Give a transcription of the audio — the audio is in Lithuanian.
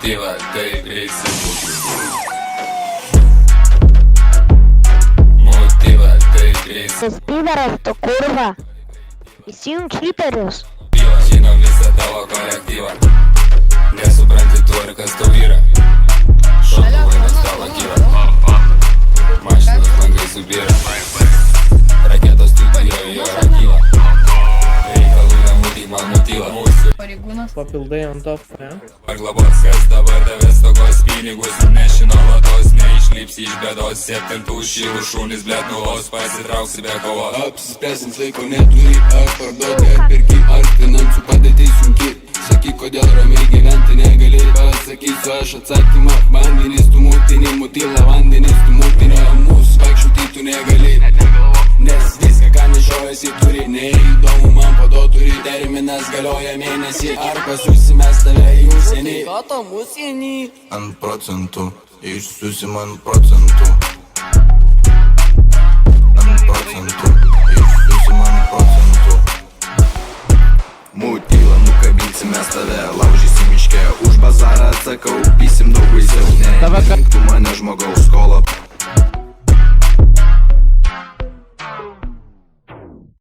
motyvą, taip reiks motyvą, taip reiks Pidaras, tu kurva. Įsijunk hiterius. Žinom visą tavo kolektyvą. Nesupranti tu ir kas tau yra. Šoku vainas tavo gyva. Mašinos langai subyra. Raketos studijoje jo rakyla. Reikalų nemutyk man motyvą. Pareigūnas. Papildai ant top, ne? Ar glabos kas dabar davės tokos pinigus. Nešino vatos, neišlips iš bėdos. Septintų šilų šūnis blėt nulos. Pasitrauksi be kovos. Apsispręsins laiko neturi. Ar parduoti, ar perki, ar finansų padėtis sunki. Sakyk, kodėl ramiai gyventi negali. Pasakysiu aš atsakymą. Vandenys tu mūtini, mutila vandenys tu mūtini. Mūsų vaikščioti tu negali. Nes viską ką nešiojasi turi. Neįdomu man po to turi. Terminas galioja mėnesį. Ar pasiūsi mes tave į užsienį. Gatom užsienį. Ant procentų, išsiusi man procentų. Ant procentų, išsiusi man procentų. Mutyla, nukabinsim mes tave, laužysim miške. Už bazarą atsakau, pysim daug baisiau. Ne, tu mane žmogaus.